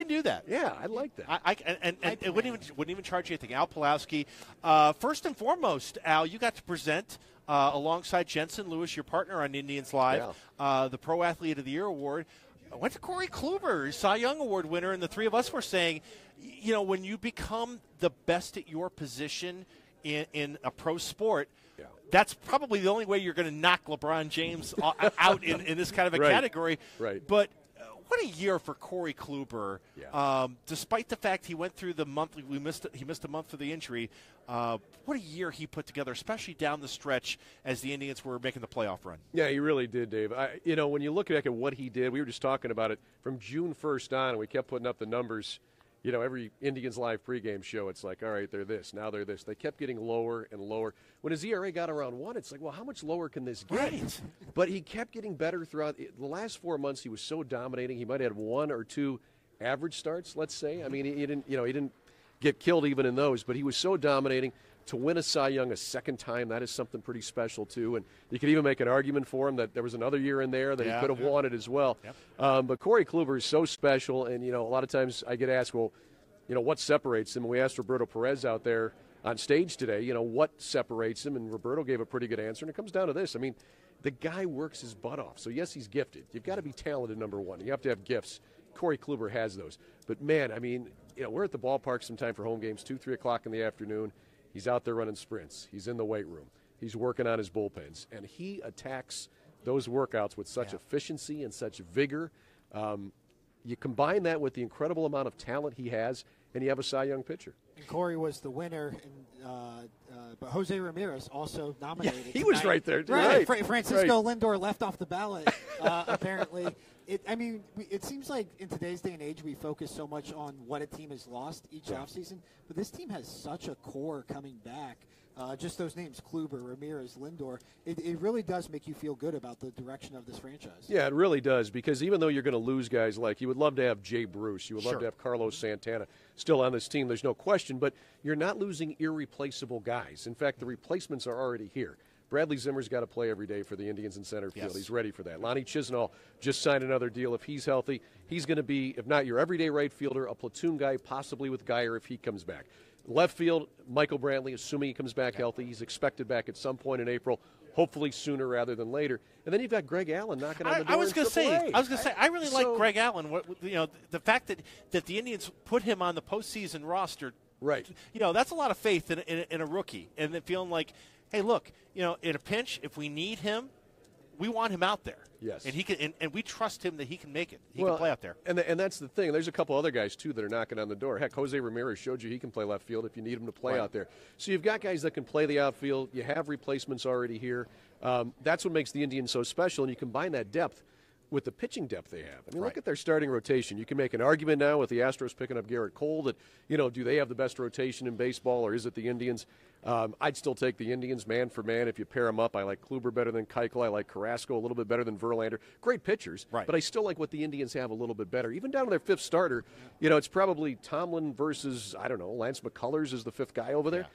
can do that. Yeah, I like that. And it wouldn't even charge you anything. Al Pulowski, first and foremost, Al, you got to present alongside Jensen Lewis, your partner on Indians Live, the Pro Athlete of the Year award. Went to Corey Kluber, Cy Young Award winner, and the three of us were saying, when you become the best at your position in a pro sport, that's probably the only way you're going to knock LeBron James out in this kind of a category. Right. But what a year for Corey Kluber. Despite the fact he went through the month, he missed a month for the injury. What a year he put together, especially down the stretch as the Indians were making the playoff run. Yeah, he really did, Dave. When you look back at what he did, we were just talking about it from June 1st on, and we kept putting up the numbers. Every Indians Live pregame show, it's like, all right, they're this, now they're this. They kept getting lower and lower. When his ERA got around 1, it's like, well, how much lower can this get? Right. But he kept getting better throughout the last 4 months. He was so dominating. He might have had 1 or 2 average starts, let's say. I mean, he didn't get killed even in those, but he was so dominating. To win a Cy Young a second time, that is something pretty special, too. And you could even make an argument for him that there was another year in there that he could have won it as well. Yep. But Corey Kluber is so special, and, a lot of times I get asked, well, what separates him? And we asked Roberto Perez out there on stage today, what separates him? And Roberto gave a pretty good answer, and it comes down to this. I mean, the guy works his butt off. So, yes, he's gifted. You've got to be talented, number one. You have to have gifts. Corey Kluber has those. But, man, I mean, we're at the ballpark sometime for home games, 2, 3 o'clock in the afternoon. He's out there running sprints. He's in the weight room. He's working on his bullpens. And he attacks those workouts with such efficiency and such vigor. You combine that with the incredible amount of talent he has, and you have a Cy Young pitcher. And Corey was the winner, but Jose Ramirez also nominated. Yeah, he was right there. Right. Francisco Lindor left off the ballot, apparently. It seems like in today's day and age we focus so much on what a team has lost each offseason, but this team has such a core coming back. Just those names, Kluber, Ramirez, Lindor, it really does make you feel good about the direction of this franchise. Yeah, it really does, because even though you're going to lose guys like, you would love to have Jay Bruce, you would love to have Carlos Santana still on this team, there's no question, but you're not losing irreplaceable guys. In fact, the replacements are already here. Bradley Zimmer's got to play every day for the Indians in center field. He's ready for that. Lonnie Chisnall just signed another deal. If he's healthy, he's going to be, if not your everyday right fielder, a platoon guy, possibly with Geyer if he comes back. Left field, Michael Brantley, assuming he comes back healthy. He's expected back at some point in April, hopefully sooner rather than later. And then you've got Greg Allen knocking on the door. I was going to say, I really like Greg Allen. The fact that the Indians put him on the postseason roster, right? That's a lot of faith in a rookie, and feeling like, hey, look, in a pinch, if we need him, we want him out there. Yes. And he can, and we trust him that he can make it. He can play out there. And that's the thing. There's a couple other guys, too, that are knocking on the door. Heck, Jose Ramirez showed you he can play left field if you need him to play out there. So you've got guys that can play the outfield. You have replacements already here. That's what makes the Indians so special, and you combine that depth with the pitching depth they have. I mean, look at their starting rotation. You can make an argument now with the Astros picking up Garrett Cole that, do they have the best rotation in baseball, or is it the Indians? I'd still take the Indians man for man if you pair them up. I like Kluber better than Keuchel. I like Carrasco a little bit better than Verlander. Great pitchers, but I still like what the Indians have a little bit better. Even down to their fifth starter, it's probably Tomlin versus, Lance McCullers is the fifth guy over there. Yeah.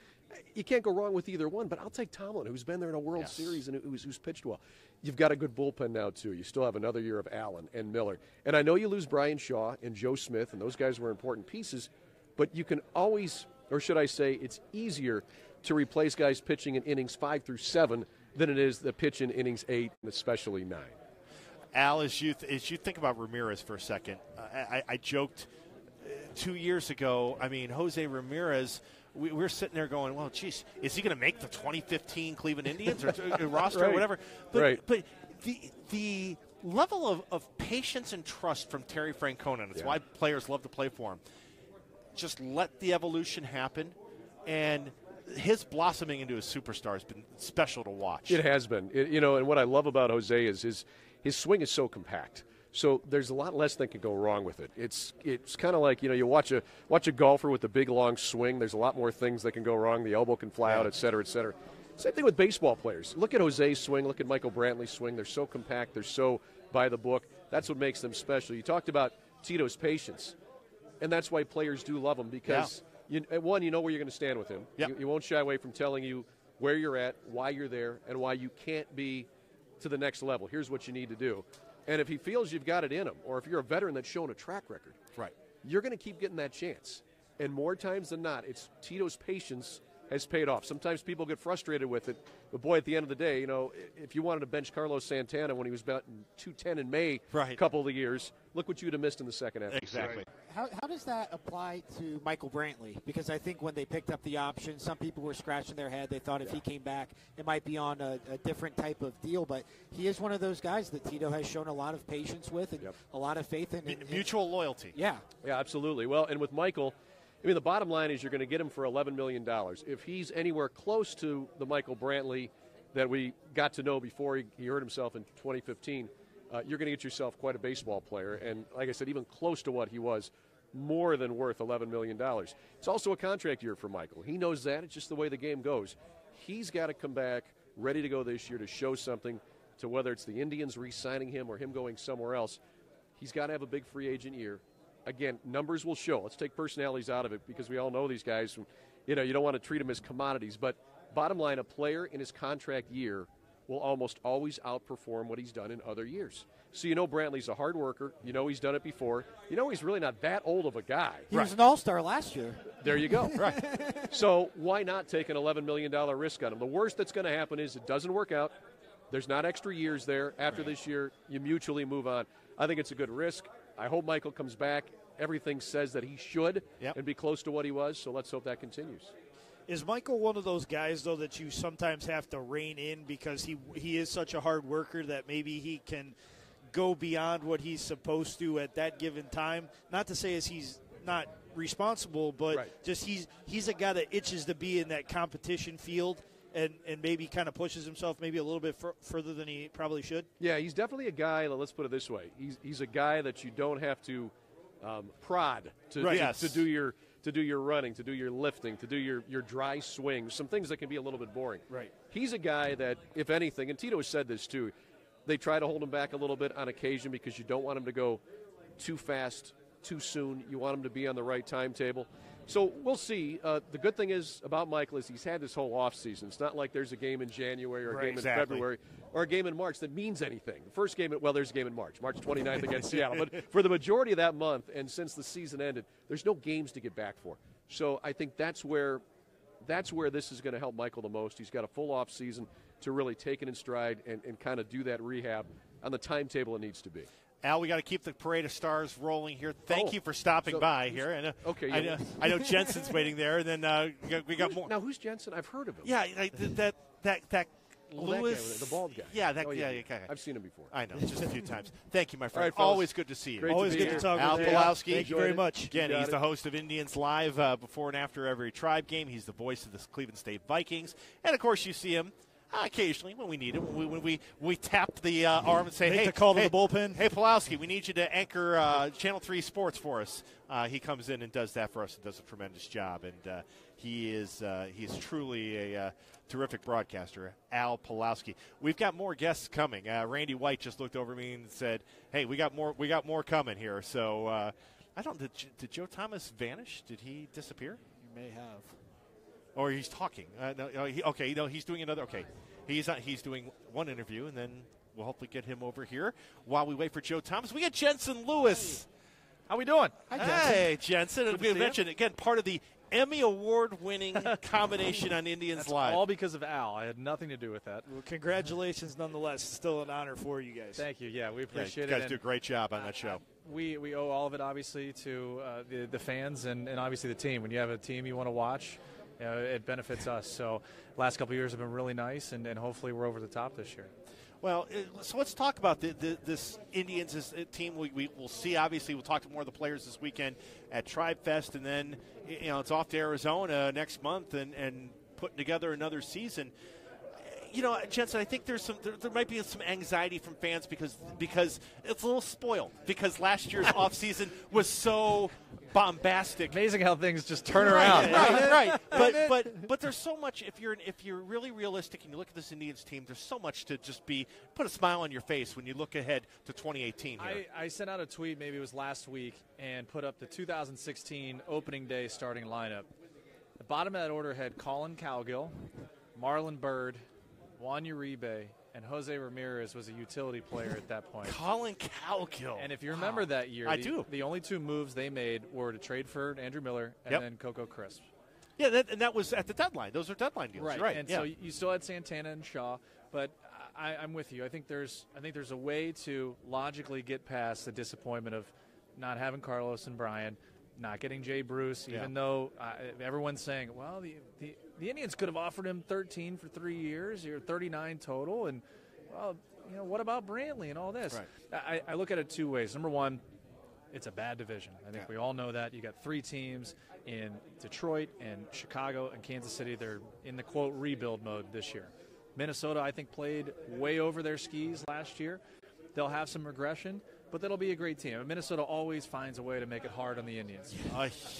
You can't go wrong with either one, but I'll take Tomlin, who's been there in a World Series and who's pitched well. You've got a good bullpen now, too. You still have another year of Allen and Miller. And I know you lose Brian Shaw and Joe Smith, and those guys were important pieces, but you can always, or should I say, it's easier to replace guys pitching in innings 5 through 7 than it is to pitch in innings 8 and especially 9. Al, as you think about Ramirez for a second, I joked 2 years ago, Jose Ramirez, we were sitting there going, well, geez, is he going to make the 2015 Cleveland Indians or roster or whatever? But the level of patience and trust from Terry Francona, and it's why players love to play for him, just let the evolution happen, and his blossoming into a superstar has been special to watch. It has been. And what I love about Jose is his swing is so compact. So there's a lot less that can go wrong with it. It's kind of like, you watch a golfer with a big, long swing. There's a lot more things that can go wrong. The elbow can fly out, et cetera, et cetera. Same thing with baseball players. Look at Jose's swing. Look at Michael Brantley's swing. They're so compact. They're so by the book. That's what makes them special. You talked about Tito's patience, and that's why players do love him because, you know where you're going to stand with him. You won't shy away from telling you where you're at, why you're there, and why you can't be to the next level. Here's what you need to do. And if he feels you've got it in him, or if you're a veteran that's shown a track record, you're going to keep getting that chance. And more times than not, it's Tito's patience has paid off. Sometimes people get frustrated with it, but boy, at the end of the day, if you wanted to bench Carlos Santana when he was batting .210 in May a couple of years, look what you would have missed in the second half. Exactly. How does that apply to Michael Brantley? Because I think when they picked up the option, some people were scratching their head. They thought if he came back, it might be on a different type of deal. But he is one of those guys that Tito has shown a lot of patience with and a lot of faith in. Mutual loyalty. Yeah. Yeah, absolutely. Well, and with Michael, the bottom line is you're going to get him for $11 million. If he's anywhere close to the Michael Brantley that we got to know before he hurt himself in 2015, you're going to get yourself quite a baseball player. And like I said, even close to what he was, more than worth $11 million. It's also a contract year for Michael. He knows that. It's just the way the game goes. He's got to come back ready to go this year to show something to whether it's the Indians re-signing him or him going somewhere else. He's got to have a big free agent year. Again, numbers will show. Let's take personalities out of it because we all know these guys. You don't want to treat them as commodities. But bottom line, a player in his contract year will almost always outperform what he's done in other years. So Brantley's a hard worker. He's done it before. He's really not that old of a guy. He was an all-star last year. There you go. Right. So why not take an $11 million risk on him? The worst that's going to happen is it doesn't work out. There's not extra years there. After this year, you mutually move on. I think it's a good risk. I hope Michael comes back. Everything says that he should and be close to what he was, so let's hope that continues. Is Michael one of those guys, though, that you sometimes have to rein in because he is such a hard worker that maybe he can go beyond what he's supposed to at that given time? Not to say as he's not responsible, but just he's a guy that itches to be in that competition field and maybe kind of pushes himself maybe a little bit further than he probably should? Yeah, he's definitely a guy, let's put it this way, he's a guy that you don't have to prod to do your running, to do your lifting, to do your dry swings, some things that can be a little bit boring. Right. He's a guy that, if anything, and Tito has said this too, they try to hold him back a little bit on occasion because you don't want him to go too fast, too soon. You want him to be on the right timetable. So we'll see. The good thing is about Michael is he's had this whole offseason. It's not like there's a game in January or a game in February or a game in March that means anything. The first game, there's a game in March 29th against Seattle. But for the majority of that month and since the season ended, there's no games to get back for. So I think that's where this is going to help Michael the most. He's got a full off season to really take it in stride and kind of do that rehab on the timetable it needs to be. Al, we got to keep the parade of stars rolling here. Thank you for stopping by here. I know Jensen's waiting there, and then we got more. Now, who's Jensen? I've heard of him. Yeah, that Lewis, the bald guy. Yeah, okay. I've seen him before. I know, just a few times. Thank you, my friend. Right, always good to see you. Always good to talk Al with you. Pulowski. Thank you very much. Again, he's the host of Indians Live before and after every Tribe game. He's the voice of the Cleveland State Vikings, and of course, you see him occasionally when we need him. When we tap the arm and say, Make the call to the bullpen. Hey, Pulowski, we need you to anchor Channel 3 Sports for us. He comes in and does that for us and does a tremendous job. And he's truly a terrific broadcaster, Al Pulowski. We've got more guests coming. Randy White just looked over me and said, "Hey, we got more coming here." So I don't. Did Joe Thomas vanish? Did he disappear? You may have. Or he's talking. He's doing another. Okay, he's doing one interview, and then we'll hopefully get him over here while we wait for Joe Thomas. We got Jensen Lewis. Hey. How we doing? Hi, Jensen. Hey, Jensen. And we mentioned again part of the Emmy Award-winning combination on Indians That's Live. All because of Al. I had nothing to do with that. Well, congratulations, nonetheless. It's still an honor for you guys. Thank you. Yeah, we appreciate it. You it. guys do a great job on that show. We owe all of it, obviously, to the fans and obviously the team. When you have a team you want to watch, it benefits us. So last couple of years have been really nice, and hopefully we're over the top this year. Well, so let's talk about this Indians team. We will see. Obviously, we'll talk to more of the players this weekend at Tribe Fest, and then it's off to Arizona next month and putting together another season. Jensen, I think there might be some anxiety from fans because it's a little spoiled because last year's offseason was so bombastic. Amazing how things just turn around. Right. But there's so much. If you're really realistic and you look at this Indians team, there's so much to just put a smile on your face when you look ahead to 2018. Here. I sent out a tweet, maybe it was last week, and put up the 2016 opening day starting lineup. The bottom of that order had Colin Cowgill, Marlon Byrd, Juan Uribe, and Jose Ramirez was a utility player at that point. Colin Cowgill. And if you remember that year, I do. The only two moves they made were to trade for Andrew Miller and then Coco Crisp. Yeah, and that was at the deadline. Those are deadline deals. Right. Right. And so you still had Santana and Shaw, but I'm with you. I think there's a way to logically get past the disappointment of not having Carlos and Brian, not getting Jay Bruce, even though everyone's saying, well, the Indians could have offered him 13 for 3 years, or 39 total, and well, what about Brantley and all this? Right. I look at it two ways. Number one, it's a bad division. I think we all know that. You got three teams in Detroit and Chicago and Kansas City. They're in the, quote, rebuild mode this year. Minnesota, I think, played way over their skis last year. They'll have some regression, but that'll be a great team. Minnesota always finds a way to make it hard on the Indians.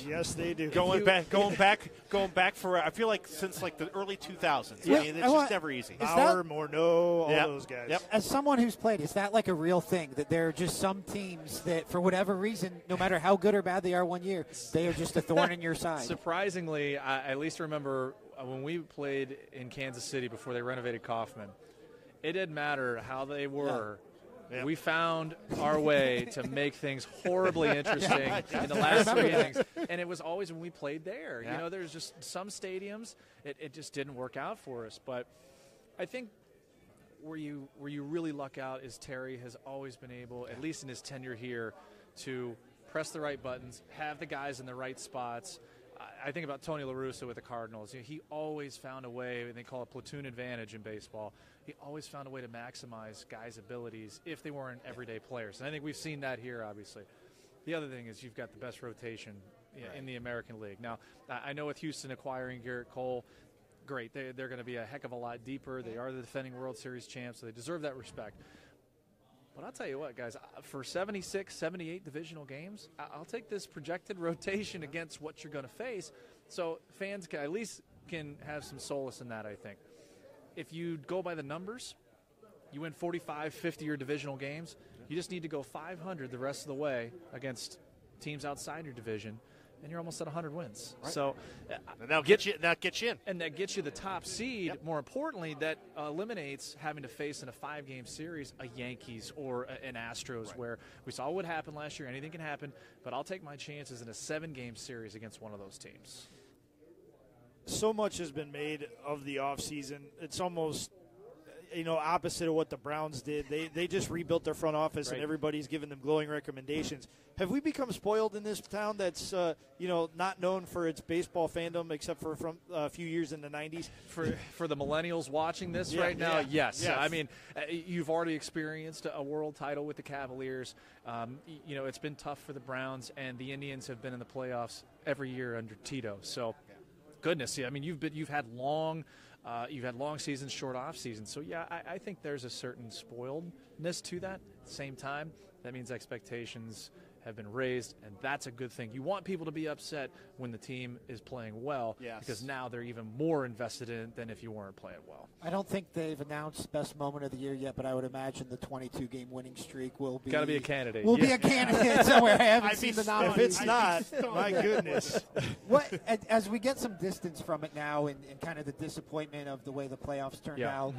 Yes, they do. Going back for I feel like since like the early 2000s. I mean, it's just never easy. Bauer, Morneau, all those guys. Yep. As someone who's played, is that like a real thing, that there are just some teams that, for whatever reason, no matter how good or bad they are one year, they are just a thorn in your side? Surprisingly, I at least remember when we played in Kansas City before they renovated Kauffman, it didn't matter how they were. Yeah. We found our way to make things horribly interesting in the last three innings. And it was always when we played there. Yeah. There's just some stadiums, it just didn't work out for us. But I think where you really luck out is Terry has always been able, at least in his tenure here, to press the right buttons, have the guys in the right spots. I think about Tony La Russa with the Cardinals. He always found a way, and they call it platoon advantage in baseball. He always found a way to maximize guys' abilities if they weren't everyday players. And I think we've seen that here, obviously. The other thing is you've got the best rotation in the American League. Now, I know with Houston acquiring Garrett Cole, great. They're going to be a heck of a lot deeper. They are the defending World Series champs, so they deserve that respect. But I'll tell you what, guys, for 76, 78 divisional games, I'll take this projected rotation against what you're going to face. So fans can at least have some solace in that, I think. If you go by the numbers, you win 45, 50 your divisional games. You just need to go 500 the rest of the way against teams outside your division, and you're almost at 100 wins. Right. So that gets you in. And that gets you the top seed. Yep. More importantly, that eliminates having to face in a 5-game series a Yankees or an Astros, where we saw what happened last year. Anything can happen, but I'll take my chances in a 7-game series against one of those teams. So much has been made of the offseason. It's almost opposite of what the Browns did. They just rebuilt their front office, and everybody's given them glowing recommendations. Have we become spoiled in this town that's not known for its baseball fandom except for from a few years in the 90s? For the millennials watching this right now, yes. I mean, you've already experienced a world title with the Cavaliers. It's been tough for the Browns, and the Indians have been in the playoffs every year under Tito. So, goodness, I mean, you've had long seasons, short off seasons. So, I think there's a certain spoiledness to that. At the same time, that means expectations have been raised, and that's a good thing. You want people to be upset when the team is playing well, because now they're even more invested in it than if you weren't playing well. I don't think they've announced best moment of the year yet, but I would imagine the 22-game winning streak will be. Got to be a candidate. Will be a candidate somewhere. I haven't seen the nominees. If it's not, my goodness. As we get some distance from it now, and kind of the disappointment of the way the playoffs turned out,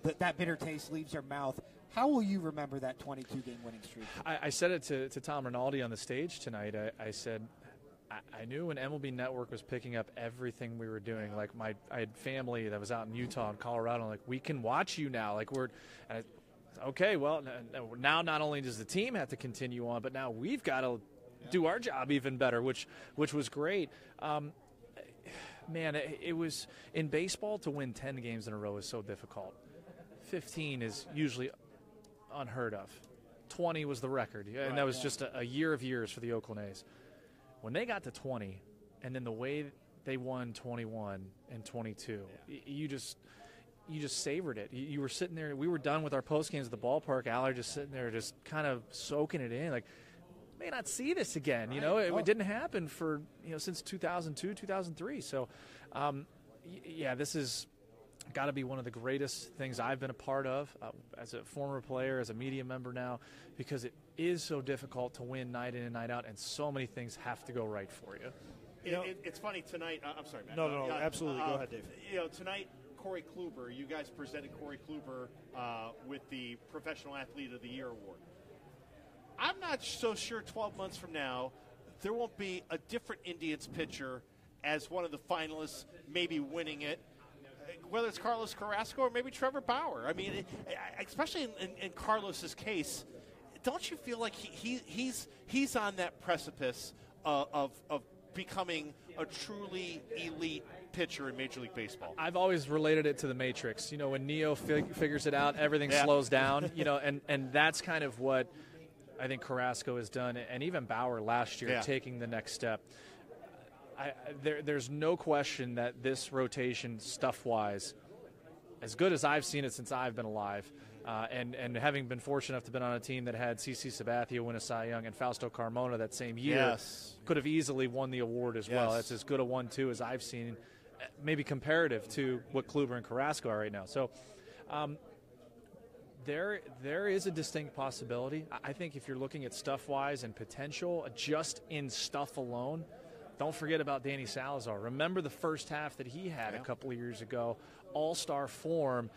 that bitter taste leaves your mouth. How will you remember that 22-game winning streak? I said it to Tom Rinaldi on the stage tonight. I said I knew when MLB Network was picking up everything we were doing. Like I had family that was out in Utah and Colorado. Like, we can watch you now. Like okay. Well, now not only does the team have to continue on, but now we've got to do our job even better, which was great. Man, it was in baseball to win 10 games in a row is so difficult. 15 is usually unheard of. 20 was the record, and that was just a year of years for the Oakland A's. When they got to 20, and then the way they won 21 and 22, you just savored it. You were sitting there. We were done with our post games at the ballpark. Aller just sitting there, just kind of soaking it in. Like, may not see this again. It didn't happen for since 2002, 2003. So, this is got to be one of the greatest things I've been a part of as a former player, as a media member now, because it is so difficult to win night in and night out, and so many things have to go right for you. It's funny tonight. I'm sorry, Matt. No, absolutely. Go ahead, Dave. Tonight, Corey Kluber. You guys presented Corey Kluber with the Professional Athlete of the Year award. I'm not so sure 12 months from now there won't be a different Indians pitcher as one of the finalists, maybe winning it, whether it's Carlos Carrasco or maybe Trevor Bauer. I mean, especially in Carlos's case, don't you feel like he's on that precipice of becoming a truly elite pitcher in Major League Baseball? I've always related it to the Matrix. You know, when Neo figures it out, everything slows down. You know, and that's kind of what I think Carrasco has done, and even Bauer last year, taking the next step. There's no question that this rotation, stuff-wise, as good as I've seen it since I've been alive, and having been fortunate enough to be on a team that had CC Sabathia win a Cy Young and Fausto Carmona that same year, could have easily won the award as well. That's as good a 1-2 as I've seen, maybe comparative to what Kluber and Carrasco are right now. So there is a distinct possibility. I think if you're looking at stuff-wise and potential, just in stuff alone, don't forget about Danny Salazar. Remember the first half that he had a couple of years ago, all-star form,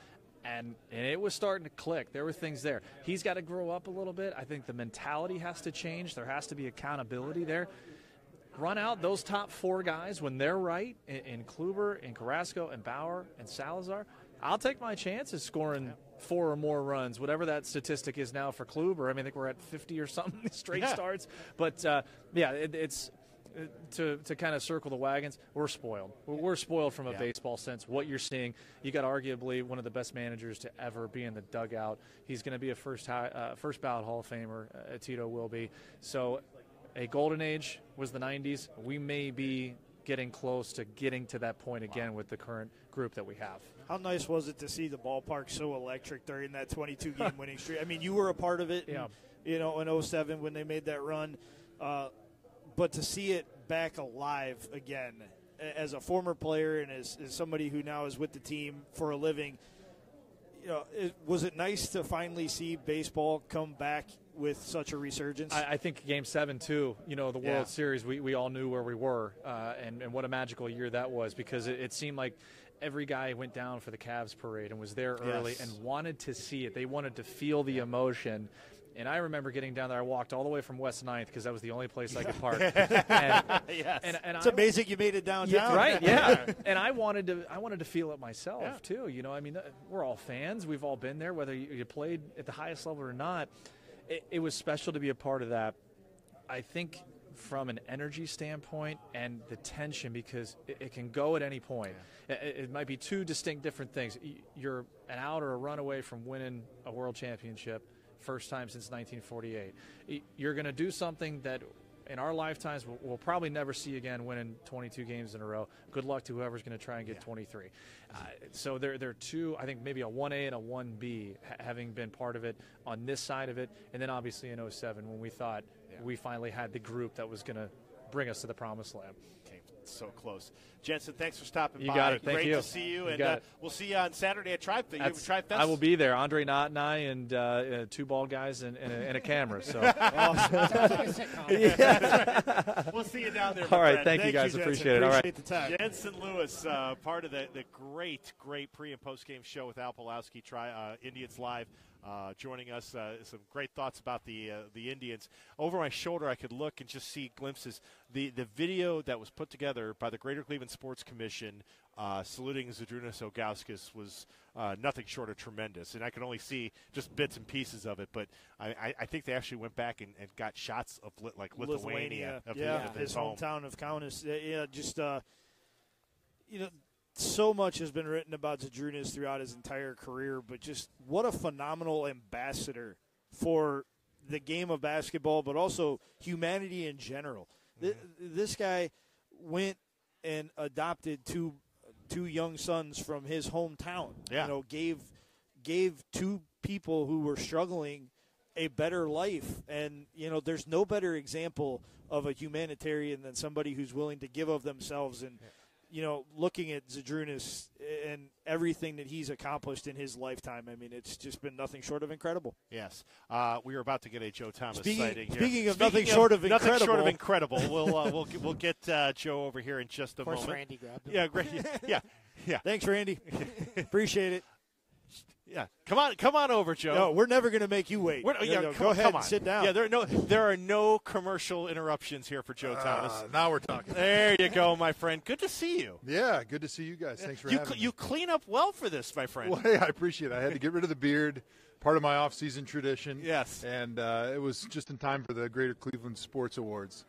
and it was starting to click. There were things there. He's got to grow up a little bit. I think the mentality has to change. There has to be accountability there. Run out those top four guys when they're right, in Kluber, in Carrasco, and Bauer, and Salazar. I'll take my chances scoring 4 or more runs, whatever that statistic is now for Kluber. I mean, I think we're at 50 or something straight starts. But, it's – to kind of circle the wagons, we're spoiled. We're spoiled from a baseball sense. What you're seeing, you got arguably one of the best managers to ever be in the dugout. He's going to be a first ballot Hall of Famer. Tito will be. So a golden age was the 90s. We may be getting close to getting to that point again with the current group that we have. How nice was it to see the ballpark so electric during that 22-game winning streak? I mean, you were a part of it, in 07 when they made that run. But to see it back alive again as a former player and as somebody who now is with the team for a living, was it nice to finally see baseball come back with such a resurgence? I think Game 7, too, the World Series, we all knew where we were and what a magical year that was, because it seemed like every guy went down for the Cavs parade and was there early and wanted to see it. They wanted to feel the emotion. And I remember getting down there. I walked all the way from West 9th because that was the only place I could park. It's amazing you made it downtown. And I wanted to feel it myself too. I mean, we're all fans. We've all been there, whether you played at the highest level or not. It was special to be a part of that. I think from an energy standpoint and the tension, because it can go at any point. It might be two distinct different things. You're an out or a run away from winning a world championship. First time since 1948. You're going to do something that in our lifetimes we'll probably never see again, winning 22 games in a row. Good luck to whoever's going to try and get 23. So there are two, I think maybe a 1A and a 1B, having been part of it on this side of it. And then obviously in 07 when we thought we finally had the group that was going to bring us to the promised land. So close. Jensen, thanks for stopping by. You got it. Thank Great you. to see you. And we'll see you on Saturday at Tribe Fest. I will be there. Andre Knott and I and two bald guys and a camera. So we'll see you down there. All right. Friend. Thank you guys. Appreciate it. All right. The time. Jensen Lewis, part of the great pre- and post-game show with Al Pulowski, Indians Live. Joining us, some great thoughts about the Indians. Over my shoulder, I could look and just see glimpses. The video that was put together by the Greater Cleveland Sports Commission saluting Zydrunas Ilgauskas was nothing short of tremendous. And I could only see just bits and pieces of it, but I think they actually went back and got shots of Lithuania. His hometown of Kaunas. So much has been written about Zydrunas throughout his entire career, but just what a phenomenal ambassador for the game of basketball, but also humanity in general. This guy went and adopted two young sons from his hometown. Gave two people who were struggling a better life, and there's no better example of a humanitarian than somebody who's willing to give of themselves. And looking at Zydrunas and everything that he's accomplished in his lifetime. I mean, it's just been nothing short of incredible. Yes. We are about to get a Joe Thomas sighting here. Speaking of nothing short of incredible, we'll get Joe over here in just a moment. Of course, Randy grabbed him. Yeah, great. Yeah. Thanks, Randy. Appreciate it. Yeah, come on over, Joe. No, we're never going to make you wait. Go ahead and sit down. Yeah, there are no commercial interruptions here for Joe Thomas. Now we're talking. There you go, my friend. Good to see you. Yeah, good to see you guys. Thanks for having me. You clean up well for this, my friend. Well, hey, I appreciate it. I had to get rid of the beard, part of my off-season tradition. Yes. And it was just in time for the Greater Cleveland Sports Awards.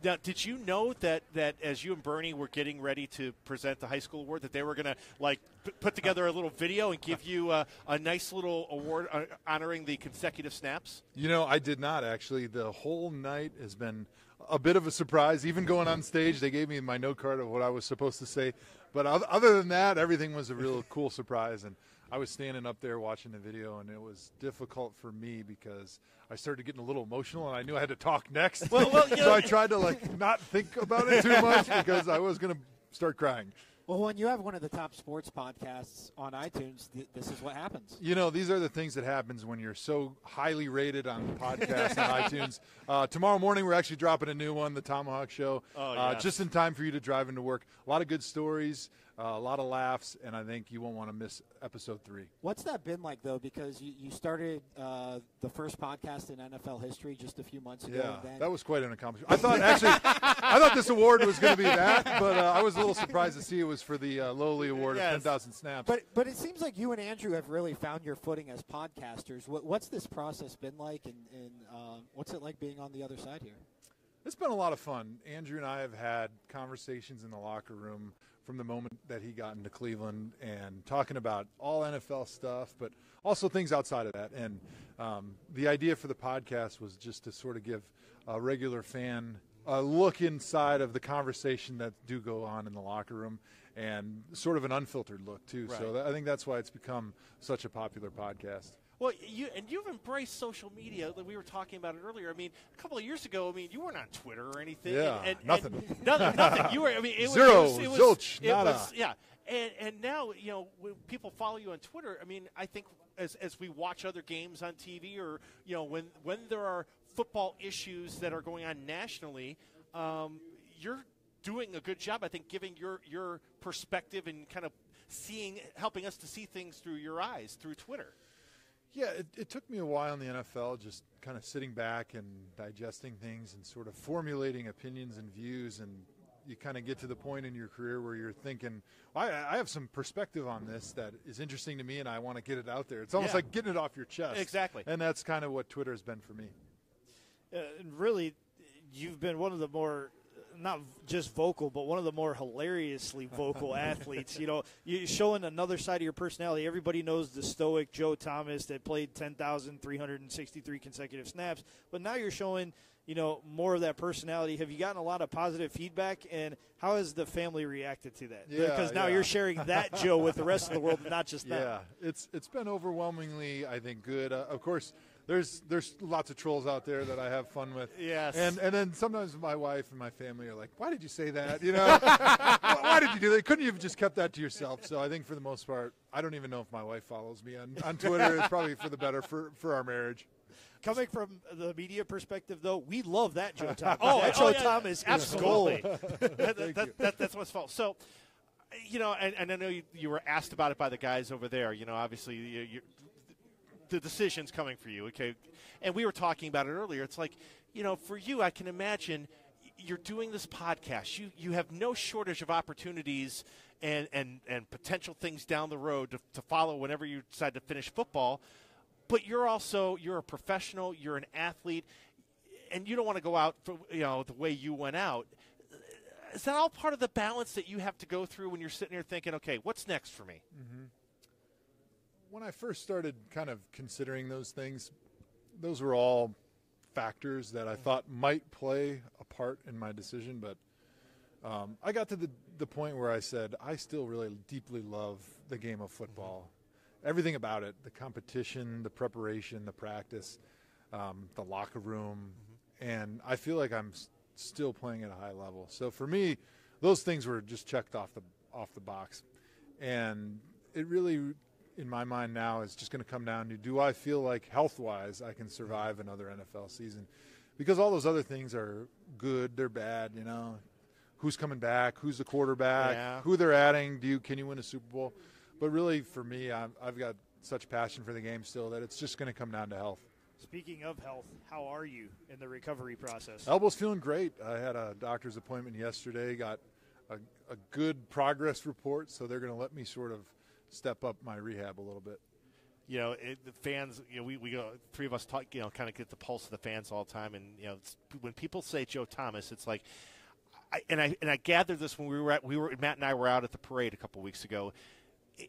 Now, did you know that as you and Bernie were getting ready to present the high school award, that they were going to put together a little video and give you a nice little award honoring the consecutive snaps? You know, I did not actually. The whole night has been a bit of a surprise. Even going on stage, they gave me my note card of what I was supposed to say. But other than that, everything was a real cool surprise. And I was standing up there watching the video, and it was difficult for me because I started getting a little emotional, and I knew I had to talk next. So I tried to not think about it too much because I was going to start crying. Well, when you have one of the top sports podcasts on iTunes, this is what happens. You know, these are the things that happens when you're so highly rated on podcasts on iTunes. Tomorrow morning, we're actually dropping a new one, The Tomahawk Show, just in time for you to drive into work. A lot of good stories, a lot of laughs, and I think you won't want to miss episode 3. What's that been like, though? Because you started the first podcast in NFL history just a few months ago. Yeah, and then that was quite an accomplishment. I thought this award was going to be that, but I was a little surprised to see it was for the lowly award of 10,000 snaps. But it seems like you and Andrew have really found your footing as podcasters. What's this process been like, and what's it like being on the other side here? It's been a lot of fun. Andrew and I have had conversations in the locker room from the moment that he got into Cleveland and talking about all NFL stuff, but also things outside of that. And the idea for the podcast was just to sort of give a regular fan a look inside of the conversation that do go on in the locker room and sort of an unfiltered look, too. Right. So I think that's why it's become such a popular podcast. Well, you've embraced social media. We were talking about it earlier. I mean, a couple of years ago, you weren't on Twitter or anything. Yeah, nothing. Nothing. You were. It Zero, was zilch, nada. Yeah. And now, when people follow you on Twitter, I think as we watch other games on TV or, when there are football issues that are going on nationally, you're doing a good job, I think, giving your perspective and kind of helping us to see things through your eyes, through Twitter. Yeah, it took me a while in the NFL, just kind of sitting back and digesting things and sort of formulating opinions and views, and you kind of get to the point in your career where you're thinking, I have some perspective on this that is interesting to me, and I want to get it out there. It's almost like getting it off your chest. Exactly. And that's kind of what Twitter has been for me. Really, you've been one of the more, not just vocal, but one of the more hilariously vocal athletes. You're showing another side of your personality. Everybody knows the stoic Joe Thomas that played 10,363 consecutive snaps, but now you're showing, more of that personality. Have you gotten a lot of positive feedback, and how has the family reacted to that? Yeah, because now you're sharing that Joe with the rest of the world, not just them. Yeah, it's been overwhelmingly, I think, good. Of course, there's lots of trolls out there that I have fun with. Yes. And then sometimes my wife and my family are like, why did you say that? Why did you do that? Couldn't you have just kept that to yourself? So I think for the most part, I don't even know if my wife follows me on Twitter. It's probably for the better for our marriage. Coming from the media perspective, though, we love that Joe Thomas. Joe Thomas absolutely. That's what's fault. So, and I know you were asked about it by the guys over there. Obviously, the decision's coming for you, okay? And we were talking about it earlier. It's like, for you, I can imagine you're doing this podcast. You have no shortage of opportunities and potential things down the road to follow whenever you decide to finish football. But you're a professional, you're an athlete, and you don't want to go out for, the way you went out. Is that all part of the balance that you have to go through when you're sitting here thinking, okay, what's next for me? Mm-hmm. When I first started kind of considering those things, those were all factors that I thought might play a part in my decision. But I got to the point where I said, I still really deeply love the game of football. Everything about it, the competition, the preparation, the practice, the locker room, and I feel like I'm still playing at a high level. So for me, those things were just checked off the box. And it really, in my mind now, is just going to come down to, do I feel like health-wise I can survive another NFL season? Because all those other things are good, they're bad, you know. Who's coming back? Who's the quarterback? Who they're adding? Can you win a Super Bowl? But really, for me, I've got such passion for the game still that it's just going to come down to health. Speaking of health, how are you in the recovery process? Elbow's feeling great. I had a doctor's appointment yesterday, got a good progress report, so they're going to let me sort of step up my rehab a little bit. You know, the fans, you know, we go, three of us talk, you know, kind of get the pulse of the fans all the time. And, you know, when people say Joe Thomas, it's like, I gathered this when Matt and I were out at the parade a couple weeks ago.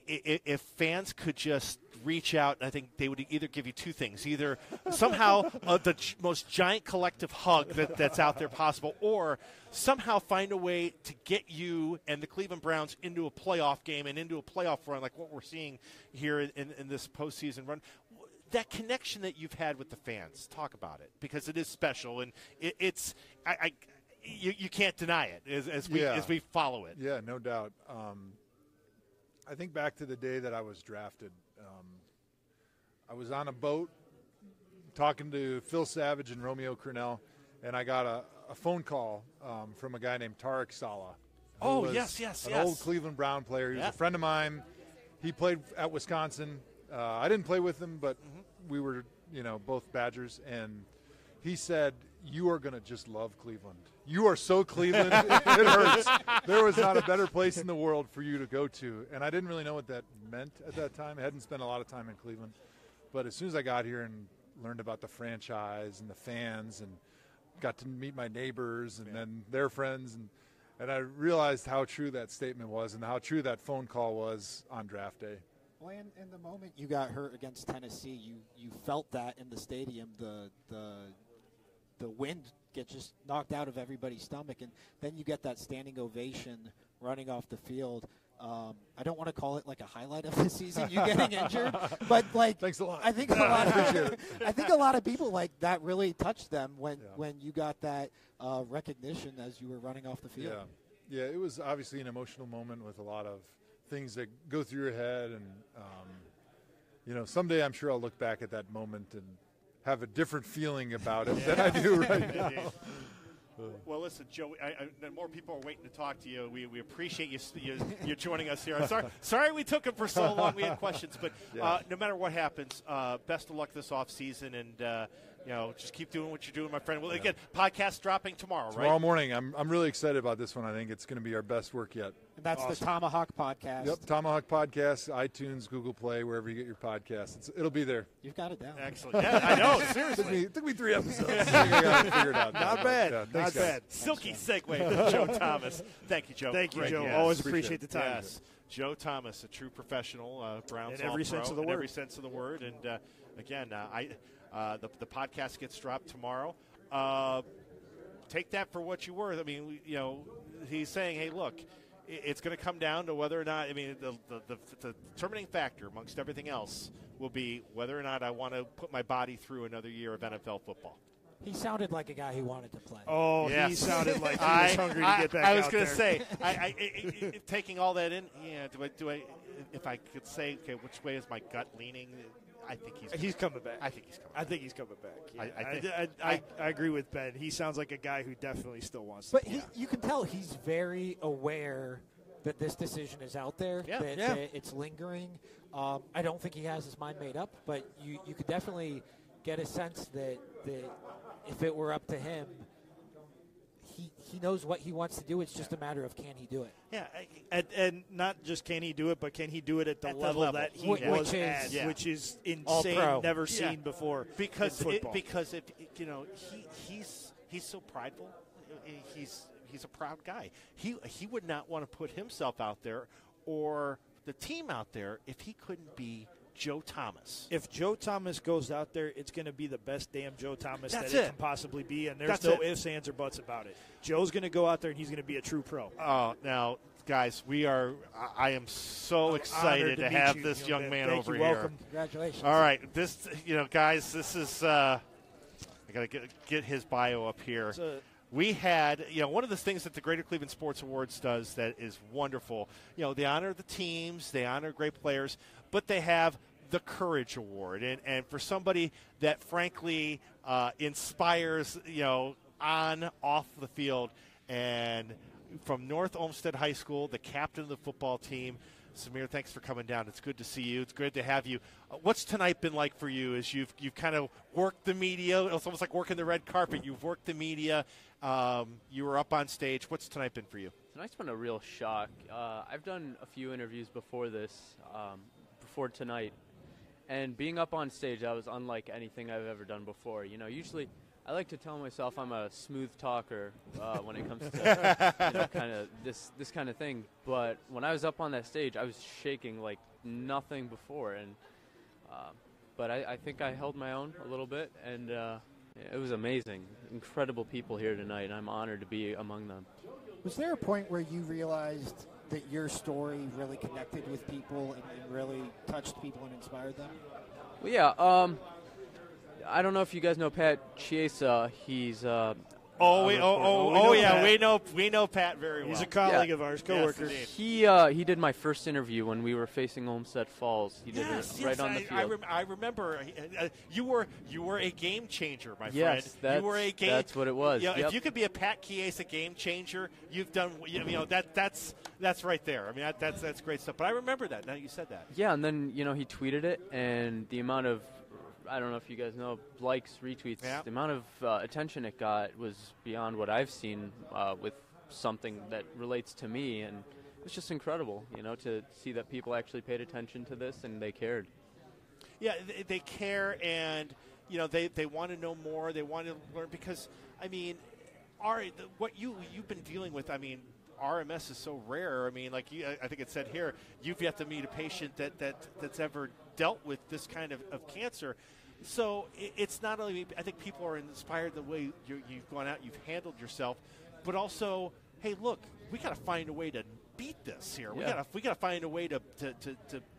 If fans could just reach out, I think they would either give you two things: either somehow the most giant collective hug that's out there possible, or somehow find a way to get you and the Cleveland Browns into a playoff game and into a playoff run, like what we're seeing here in this postseason run. That connection that you've had with the fans, talk about it, because it is special, and you can't deny it as we follow it. Yeah, no doubt. I think back to the day that I was drafted. I was on a boat talking to Phil Savage and Romeo Crennel, and I got a phone call from a guy named Tarek Saleh. Oh, yes. An old Cleveland Brown player. He was a friend of mine. He played at Wisconsin. I didn't play with him, but we were, both Badgers. And he said, "You are going to just love Cleveland. You are so Cleveland, it hurts. There was not a better place in the world for you to go to." And I didn't really know what that meant at that time. I hadn't spent a lot of time in Cleveland. But as soon as I got here and learned about the franchise and the fans and got to meet my neighbors and then their friends, and I realized how true that statement was and how true that phone call was on draft day. Well, in the moment you got hurt against Tennessee, you felt that in the stadium, the wind get just knocked out of everybody's stomach, and then you get that standing ovation running off the field. I don't want to call it like a highlight of the season, you getting injured, but thanks a lot. I think a lot of people like that really touched them when you got that recognition as you were running off the field. Yeah, it was obviously an emotional moment with a lot of things that go through your head, and someday I'm sure I'll look back at that moment and have a different feeling about it than I do right now. Well, listen, Joe, more people are waiting to talk to you. We appreciate you joining us here. I'm sorry we took him for so long. We had questions, but no matter what happens, best of luck this offseason, and just keep doing what you're doing, my friend. Well, again, podcast dropping tomorrow, right? Tomorrow morning. I'm really excited about this one. I think it's going to be our best work yet. And that's awesome. The Tomahawk Podcast. Yep, Tomahawk Podcast, iTunes, Google Play, wherever you get your podcasts. It'll be there. You've got it down. Excellent. Yeah, I know. Seriously. It took me 3 episodes. I got it figured out. Not bad. Yeah, Not bad. Silky segue to Joe Thomas. Thank you, Joe. Thank you, Joe. Yes. Always appreciate the time. Yes. Joe Thomas, a true professional, Browns in every sense of the word. In every sense of the word. And, again, the podcast gets dropped tomorrow. Take that for what you were. I mean, he's saying, hey, look, it's going to come down to whether or not, the determining factor amongst everything else will be whether or not I want to put my body through another year of NFL football. He sounded like a guy who wanted to play. Oh, yes. He sounded like he was hungry to get back out there. I was going to say, taking all that in, do I, if I could say, okay, which way is my gut leaning? I think he's coming back. I think he's coming back. Yeah. I agree with Ben. He sounds like a guy who definitely still wants to. But you can tell he's very aware that this decision is out there, that it's lingering. I don't think he has his mind made up, but you could definitely get a sense that if it were up to him, he knows what he wants to do. It's just a matter of can he do it. Yeah, and not just can he do it, but can he do it at the level that he was at, which is insane, never seen before. Because in football. Because if he's so prideful, he's a proud guy. He would not want to put himself out there or the team out there if he couldn't be Joe Thomas. If Joe Thomas goes out there, it's going to be the best damn Joe Thomas that it can possibly be, and there's no ifs, ands, or buts about it. Joe's going to go out there, and he's going to be a true pro. Now, guys, I am so excited to have this young man over here. Welcome. Congratulations. All right. Guys, this is I got to get his bio up here. we had, one of the things that the Greater Cleveland Sports Awards does that is wonderful. They honor the teams, they honor great players, but they have the Courage Award. And for somebody that, frankly, inspires, on, off the field, and from North Olmsted High School, the captain of the football team, Samir, thanks for coming down. It's good to see you. It's good to have you. What's tonight been like for you as you've kind of worked the media? It's almost like working the red carpet. You've worked the media. You were up on stage. What's tonight been for you? Tonight's been a real shock. I've done a few interviews before this, before tonight, and being up on stage, that was unlike anything I've ever done before. Usually I like to tell myself I'm a smooth talker when it comes to kind of this kind of thing. But when I was up on that stage, I was shaking like nothing before. And but I think I held my own a little bit, and it was amazing. Incredible people here tonight, and I'm honored to be among them. Was there a point where you realized that your story really connected with people and really touched people and inspired them? Well, yeah. I don't know if you guys know Pat Chiesa. He's yeah, Pat. we know Pat very well. He's a colleague of ours, coworker. Yes, he did my first interview when we were facing Olmsted Falls. He did it right on the field. I remember you were a game changer, my friend. Yes, you were a game. That's what it was. Yep. If you could be a Pat Chiesa game changer, you've done. That's right there. I mean, that's great stuff. But I remember that. Now you said that. Yeah, and then he tweeted it, and the amount of, I don't know if you guys know, likes, retweets, the amount of attention it got was beyond what I've seen with something that relates to me, and it was just incredible, to see that people actually paid attention to this and they cared. Yeah, they care, and they want to know more. They want to learn because, I mean, what you've been dealing with, I mean, RMS is so rare. I mean, I think it said here, you've yet to meet a patient that's ever dealt with this kind of cancer. So it's not only, I think people are inspired the way you've gone out, you've handled yourself, but also, hey, look, we got to find a way to beat this here. Yeah. We got to find a way to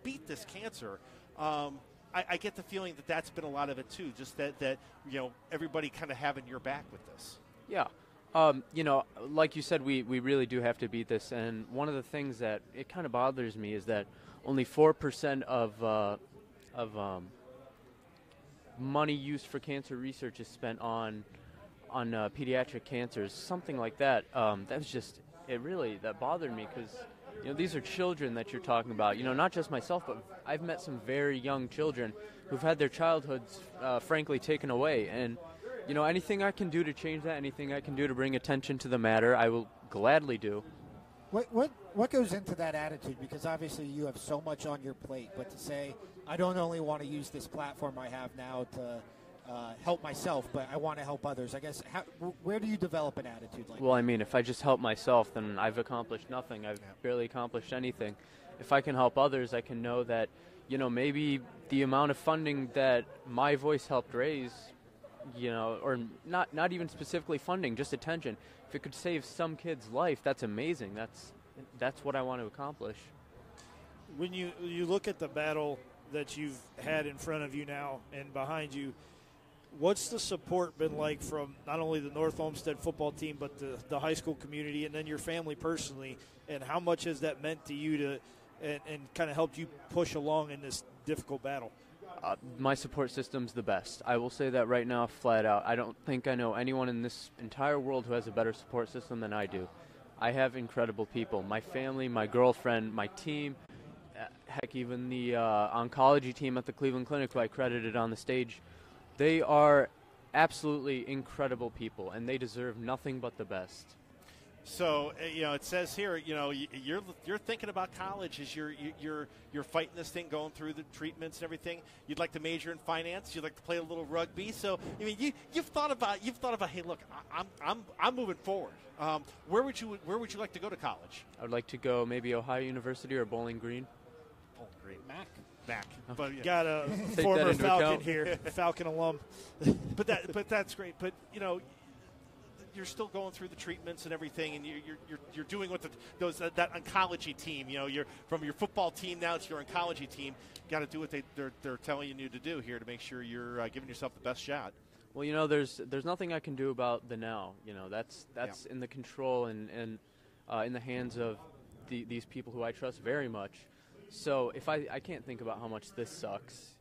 beat this cancer. I get the feeling that that's been a lot of it too, just that everybody kind of having your back with this. Yeah. Like you said, we really do have to beat this. And one of the things that it kind of bothers me is that only 4% of money used for cancer research is spent on pediatric cancers, something like that. That bothered me because these are children that you're talking about. Not just myself, but I've met some very young children who've had their childhoods, frankly, taken away. And anything I can do to change that, anything I can do to bring attention to the matter, I will gladly do. What goes into that attitude? Because obviously you have so much on your plate, but to say, I don't only want to use this platform I have now to help myself, but I want to help others. I guess, where do you develop an attitude like that? Well, I mean, if I just help myself, then I've accomplished nothing. I've barely accomplished anything. If I can help others, I can know that, maybe the amount of funding that my voice helped raise, or not even specifically funding, just attention. If it could save some kid's life, that's amazing. That's what I want to accomplish. When you look at the battle that you've had in front of you now and behind you, what's the support been like from not only the North Olmsted football team, but the high school community and then your family personally, and how much has that meant to you and kind of helped you push along in this difficult battle? My support system's the best. I will say that right now, flat out. I don't think I know anyone in this entire world who has a better support system than I do. I have incredible people. My family, my girlfriend, my team, heck, even the oncology team at the Cleveland Clinic who I credited on the stage. They are absolutely incredible people, and they deserve nothing but the best. So it says here, you're thinking about college as you're fighting this thing, going through the treatments and everything. You'd like to major in finance. You'd like to play a little rugby. So I mean, you've thought about. Hey, look, I'm moving forward. Where would you like to go to college? I would like to go maybe Ohio University or Bowling Green. Bowling Green, Mac. But got a former Falcon here, Falcon alum. but that's great. But you're still going through the treatments and everything, and you're doing what that oncology team. You're from your football team now to your oncology team. Got to do what they're telling you to do here to make sure you're giving yourself the best shot. Well, there's nothing I can do about the now. That's in the control and in the hands of these people who I trust very much. So if I can't think about how much this sucks,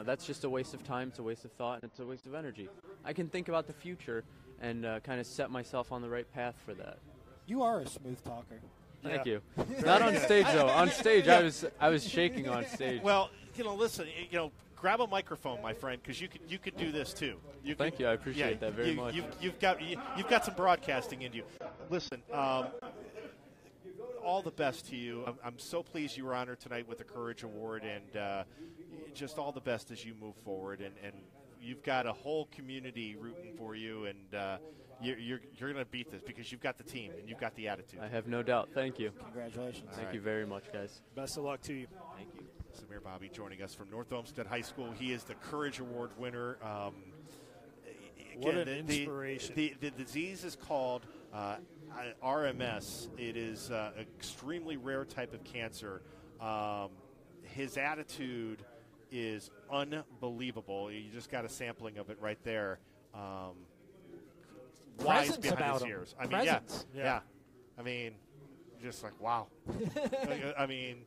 that's just a waste of time. It's a waste of thought, and it's a waste of energy. I can think about the future and kind of set myself on the right path for that. You are a smooth talker. Thank you. Not on stage though. On stage, I was shaking on stage. Well, listen, grab a microphone, my friend, because you could do this too. Thank you. I appreciate that very much. You've got some broadcasting in you. Listen, all the best to you. I'm so pleased you were honored tonight with the Courage Award, and just all the best as you move forward. And you've got a whole community rooting for you, and you're going to beat this because you've got the team and you've got the attitude. I have no doubt. Thank you. Congratulations. Thank you very much, guys. Best of luck to you. Thank you. Samir Bobby joining us from North Olmsted High School. He is the Courage Award winner. What an inspiration. The disease is called RMS. It is an extremely rare type of cancer. His attitude is unbelievable. You just got a sampling of it right there. Wise behind his ears. I mean, yeah. I mean, just like, wow. I mean,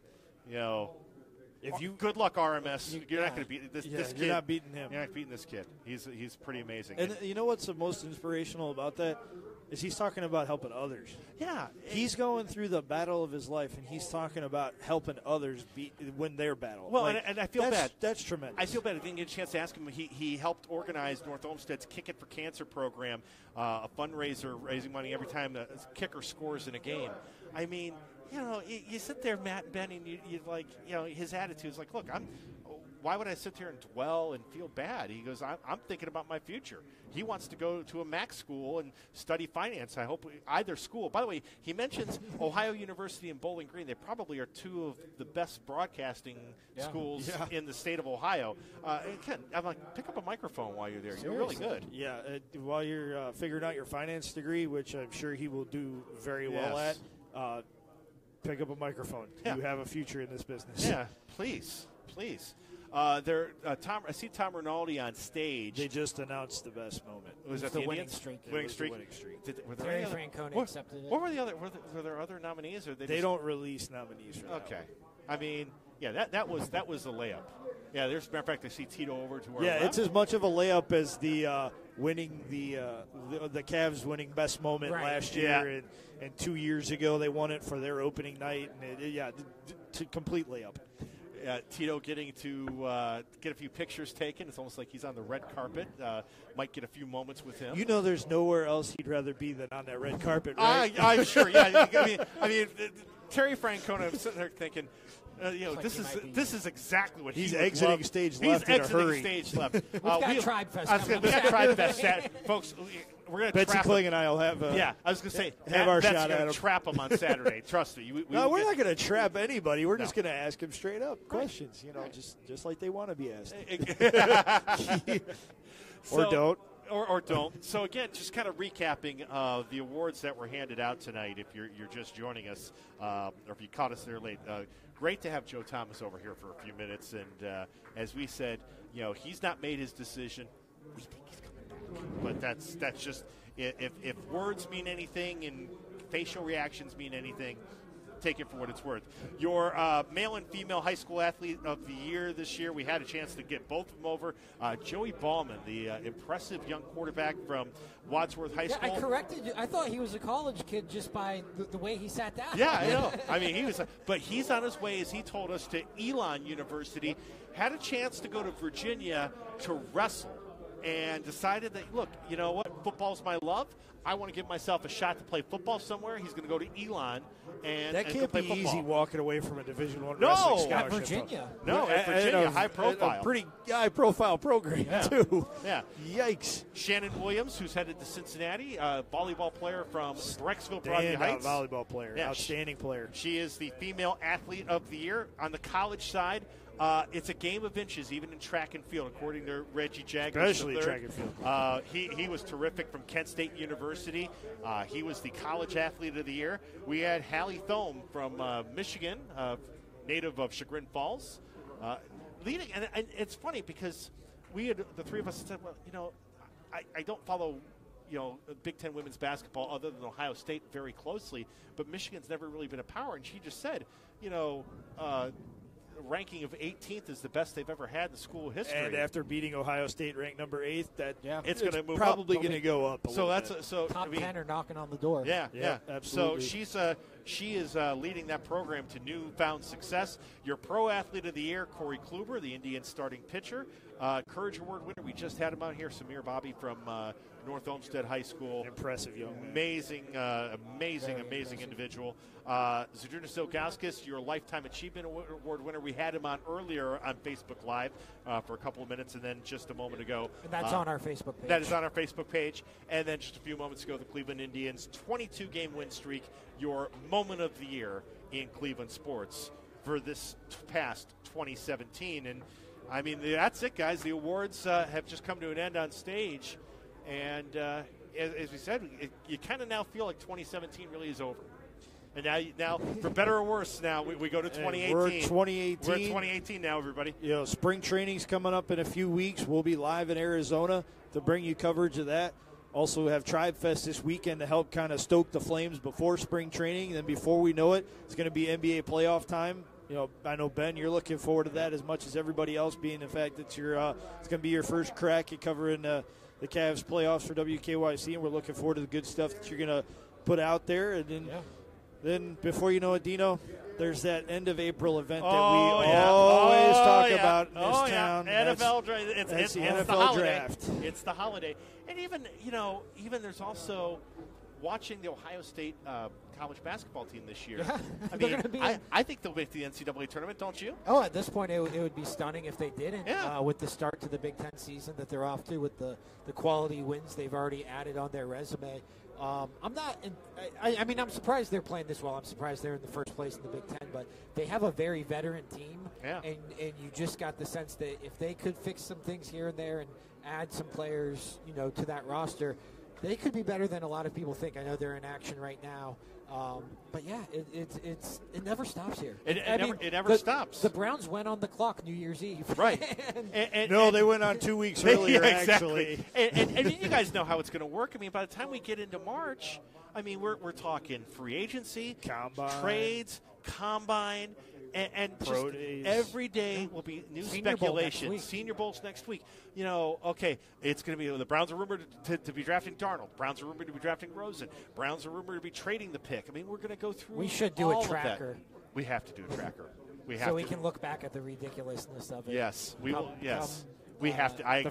if you good luck, RMS. You're not going to beat this kid. You're not beating him. You're not beating this kid. He's pretty amazing. And you know what's the most inspirational about that? Is he's talking about helping others. Yeah. He's going through the battle of his life, and he's talking about helping others win their battle. Well, and I feel bad. That's tremendous. I feel bad. I didn't get a chance to ask him. He helped organize North Olmsted's Kick It for Cancer program, a fundraiser raising money every time the kicker scores in a game. I mean, you sit there, Matt and Benny, and you like, his attitude is like, look, why would I sit here and dwell and feel bad? He goes, I'm thinking about my future. He wants to go to a Mac school and study finance. I hope either school. By the way, he mentions Ohio University and Bowling Green. They probably are two of the best broadcasting schools in the state of Ohio. Ken, I'm like, pick up a microphone while you're there. Seriously. You're really good. Yeah, while you're figuring out your finance degree, which I'm sure he will do very well at, pick up a microphone. Yeah. You have a future in this business. Yeah, please. I see Tom Rinaldi on stage. They just announced the best moment. Was that the winning streak? Winning streak. Were there any Francona accepted it? What were the other? Were there other nominees? Or they don't release nominees for that. Okay. I mean, that was a layup. Yeah, there's a matter of fact, I see Tito over to our left. left. It's as much of a layup as the winning the Cavs winning best moment last year, and 2 years ago they won it for their opening night, and complete layup. Tito getting to get a few pictures taken. It's almost like he's on the red carpet. Might get a few moments with him. There's nowhere else he'd rather be than on that red carpet, right? I'm sure. Yeah. I mean, Terry Francona. I'm sitting there thinking, this is exactly what he's exiting stage left in a hurry. Stage left. We've got Tribe Fest. We've got Tribe Fest, folks. We're going to Betsy Kling and I will have. I was going to say have our shot at him. Trap him on Saturday. Trust me. We're not going to trap anybody. We're just going to ask him straight up questions. Just like they want to be asked. Or don't. Or don't. So, again, just kind of recapping the awards that were handed out tonight, if you're just joining us, or if you caught us there late. Great to have Joe Thomas over here for a few minutes. And as we said, he's not made his decision. We think he's coming back. But that's just if words mean anything and facial reactions mean anything, take it for what it's worth. Your male and female high school athlete of the year this year, we had a chance to get both of them over. Joey Ballman, the impressive young quarterback from Wadsworth High School. I corrected you. I thought he was a college kid just by the way he sat down. Yeah, I know. I mean, but he's on his way, as he told us, to Elon University. Had a chance to go to Virginia to wrestle, and decided that, look, you know what? Football's my love. I want to give myself a shot to play football somewhere. He's going to go to Elon that can't play be football. Easy walking away from a Division I wrestling scholarship. At Virginia. No, at Virginia, high profile. A pretty high-profile program, too. Yeah. Yikes. Shannon Williams, who's headed to Cincinnati, volleyball player from Brecksville, Broadview Heights. Volleyball player, yeah, outstanding player. She is the female athlete of the year. On the college side, it's a game of inches, even in track and field, according to Reggie Jagger. Especially track and field. He was terrific from Kent State University. He was the college athlete of the year. We had Hallie Thome from Michigan, native of Chagrin Falls, leading. And it's funny because we had the three of us said, well, I don't follow, Big Ten women's basketball other than Ohio State very closely, but Michigan's never really been a power. And she just said, ranking of 18th is the best they've ever had in school history. And after beating Ohio State ranked number 8th, it's going to move probably up. going to go up. Top 10 are knocking on the door. Yeah, absolutely. So she is leading that program to newfound success. Your Pro Athlete of the Year, Corey Kluber, the Indians starting pitcher. Courage Award winner, we just had him out here, Samir Bobby from North Olmsted High School. Impressive young man. Amazing individual. Zydrunas Ilgauskas, your Lifetime Achievement Award winner. We had him on earlier on Facebook Live for a couple of minutes, and then just a moment ago. And that's on our Facebook page. That is on our Facebook page. And then just a few moments ago, the Cleveland Indians 22-game win streak, your moment of the year in Cleveland sports for this past 2017. And, I mean, that's it, guys. The awards have just come to an end on stage. And as we said, you kind of now feel like 2017 really is over. And now for better or worse, now we go to 2018. We're 2018. We're in 2018 now, everybody. Spring training's coming up in a few weeks. We'll be live in Arizona to bring you coverage of that. Also have Tribe Fest this weekend to help kind of stoke the flames before spring training. And then before we know it, it's going to be NBA playoff time. I know, Ben, you're looking forward to that as much as everybody else, being the fact that it's going to be your first crack at covering the Cavs playoffs for WKYC, and we're looking forward to the good stuff that you're going to put out there. And then before you know it, Dino, there's that end of April event that we always talk about in this town. NFL draft. It's the NFL holiday. draft. It's the holiday. And even there's also watching the Ohio State college basketball team this year. Yeah. I think they'll make the NCAA tournament, don't you? Oh, at this point, it would be stunning if they didn't. With the start to the Big Ten season that they're off to, with the quality wins they've already added on their resume. I'm surprised they're playing this well. I'm surprised they're in the first place in the Big Ten, but they have a very veteran team. Yeah. And you just got the sense that if they could fix some things here and there and add some players, to that roster, they could be better than a lot of people think. I know they're in action right now. But yeah, it never stops here. It never stops. The Browns went on the clock New Year's Eve. Right. They went on 2 weeks earlier, exactly. And you guys know how it's going to work. I mean, by the time we get into March, we're talking free agency, combine, trades, combine, and just every day will be new speculation. Senior Bowl's next week. It's going to be the Browns are rumored to be drafting Darnold. Browns are rumored to be drafting Rosen. Browns are rumored to be trading the pick. We're going to go through. We should do all a tracker. We have to do a tracker. We can look back at the ridiculousness of it. Yes, we will. Yes, we have to. I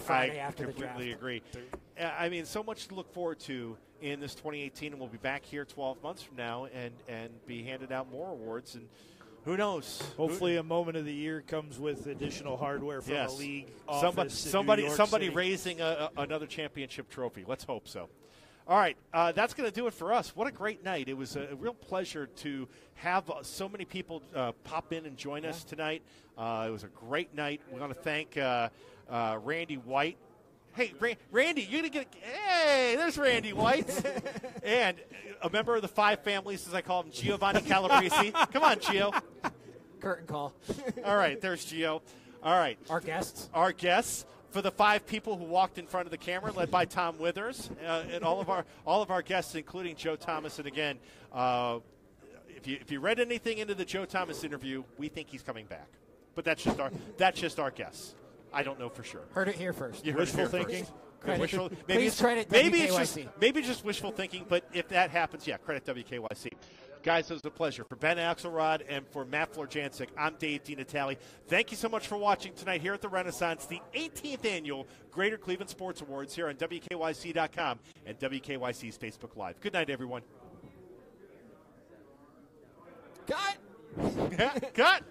completely agree. So much to look forward to in this 2018, and we'll be back here 12 months from now and be handing out more awards. And who knows? Hopefully, a moment of the year comes with additional hardware from the league office. Somebody raising another championship trophy. Let's hope so. All right, that's going to do it for us. What a great night. It was a real pleasure to have so many people pop in and join us tonight. It was a great night. We want to thank Randy White. Hey, Randy, you're going to get – hey, there's Randy White. And a member of the Five Families, as I call him, Giovanni Calabrese. Come on, Gio. Curtain call. All right, there's Gio. All right. Our guests. For the 5 people who walked in front of the camera, led by Tom Withers, and all of our guests, including Joe Thomas. And again, if you read anything into the Joe Thomas interview, we think he's coming back. But that's just our guess. I don't know for sure. Heard it here first. Wishful thinking. Please credit WKYC. Maybe it's just wishful thinking, but if that happens, credit WKYC. Guys, it was a pleasure. For Ben Axelrod and for Matt Florjancic, I'm Dave DiNatale. Thank you so much for watching tonight here at the Renaissance, the 18th Annual Greater Cleveland Sports Awards here on WKYC.com and WKYC's Facebook Live. Good night, everyone. Cut! Cut!